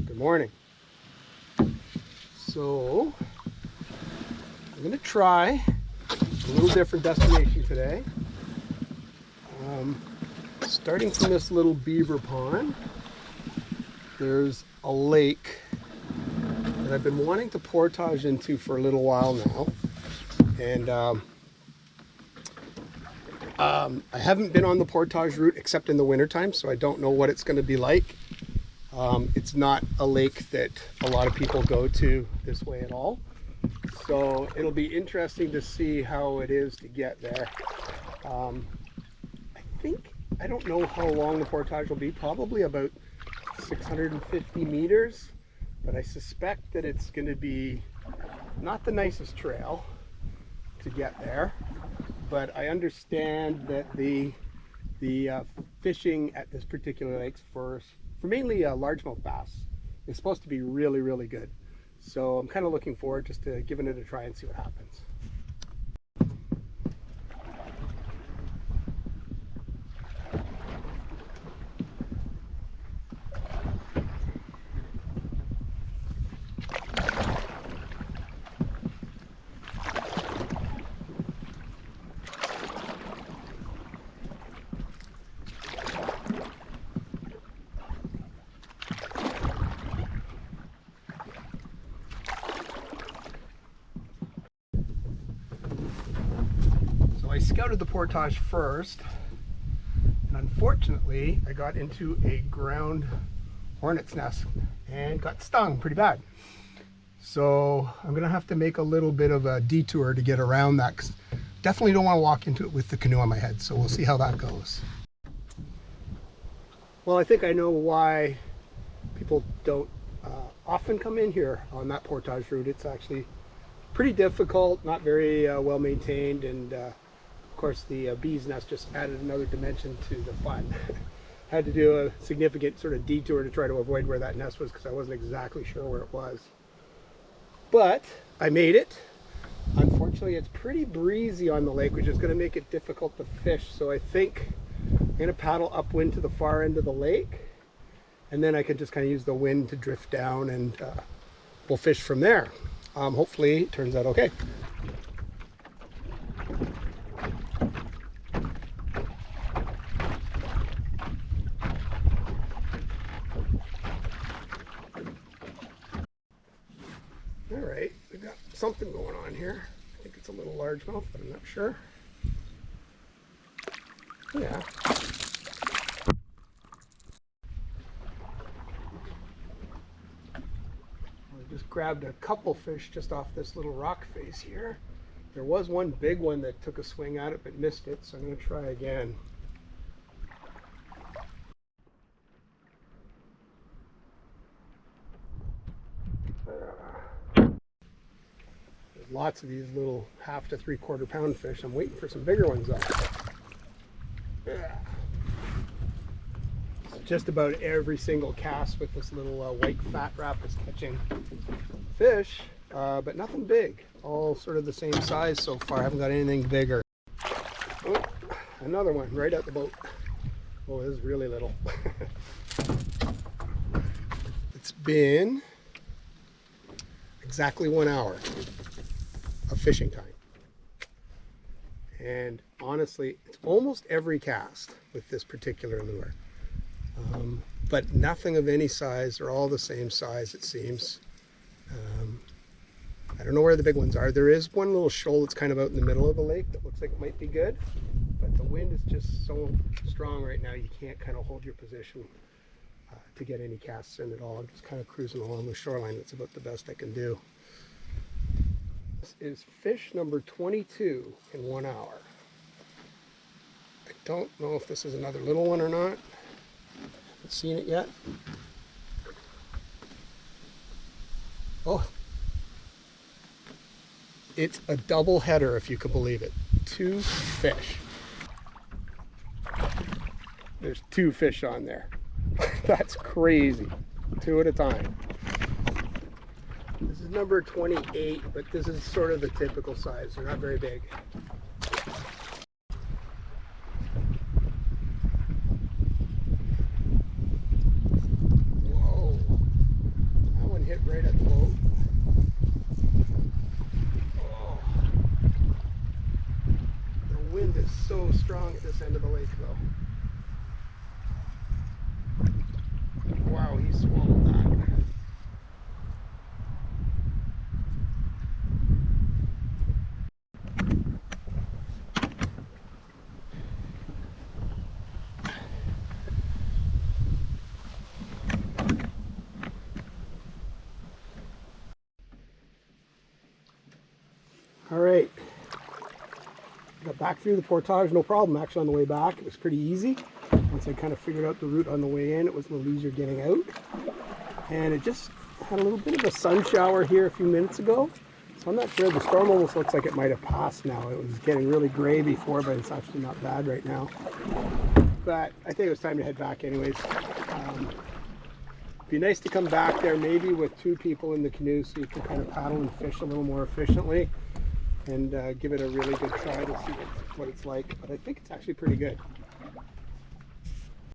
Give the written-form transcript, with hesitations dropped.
Good morning. So I'm going to try a little different destination today. Starting from this little beaver pond, there's a lake that I've been wanting to portage into for a little while now, and I haven't been on the portage route except in the wintertime, so I don't know what it's going to be like. It's not a lake that a lot of people go to this way at all, so it'll be interesting to see how it is to get there. I don't know how long the portage will be, probably about 650 meters, but I suspect that it's going to be not the nicest trail to get there. But I understand that the fishing at this particular lake for mainly largemouth bass is supposed to be really, really good. So I'm kind of looking forward just to giving it a try and see what happens. I scouted the portage first, and unfortunately I got into a ground hornet's nest and got stung pretty bad. So I'm gonna have to make a little bit of a detour to get around that, because definitely don't want to walk into it with the canoe on my head. So we'll see how that goes. Well, I think I know why people don't often come in here on that portage route. It's actually pretty difficult, not very well maintained, and of course the bee's nest just added another dimension to the fun. Had to do a significant sort of detour to try to avoid where that nest was, because I wasn't exactly sure where it was. But I made it. Unfortunately, it's pretty breezy on the lake, which is going to make it difficult to fish. So I think I'm going to paddle upwind to the far end of the lake, and then I can just kind of use the wind to drift down, and we'll fish from there. Hopefully it turns out okay. All right, we got something going on here. I think it's a little largemouth, but I'm not sure. Yeah. I just grabbed a couple fish just off this little rock face here. There was one big one that took a swing at it but missed it, so I'm going to try again. There's lots of these little 1/2 to 3/4 pound fish. I'm waiting for some bigger ones though. Yeah. Just about every single cast with this little white fat wrap is catching fish, but nothing big. All sort of the same size so far. I haven't got anything bigger. Oh, another one right at the boat. Oh, this is really little. It's been exactly 1 hour of fishing time. And honestly, it's almost every cast with this particular lure. But nothing of any size. They're all the same size, it seems. I don't know where the big ones are. There is one little shoal that's kind of out in the middle of the lake that looks like it might be good, but the wind is just so strong right now you can't kind of hold your position to get any casts in at all. I'm just kind of cruising along the shoreline. That's about the best I can do. This is fish number 22 in 1 hour. I don't know if this is another little one or not. Haven't seen it yet. Oh, it's a double header, if you can believe it. 2 fish. There's 2 fish on there. That's crazy. 2 at a time. This is number 28, but this is sort of the typical size. They're not very big. Whoa. right at the boat. Oh. The wind is so strong at this end of the lake though. Wow, he swallowed that. All right, got back through the portage, no problem actually on the way back. It was pretty easy. Once I kind of figured out the route on the way in, it was a little easier getting out. And it just had a little bit of a sun shower here a few minutes ago. So I'm not sure, the storm almost looks like it might have passed now. It was getting really gray before, but it's actually not bad right now. But I think it was time to head back anyways. It'd be nice to come back there maybe with 2 people in the canoe so you can kind of paddle and fish a little more efficiently. And give it a really good try to see what it's like, but I think it's actually pretty good.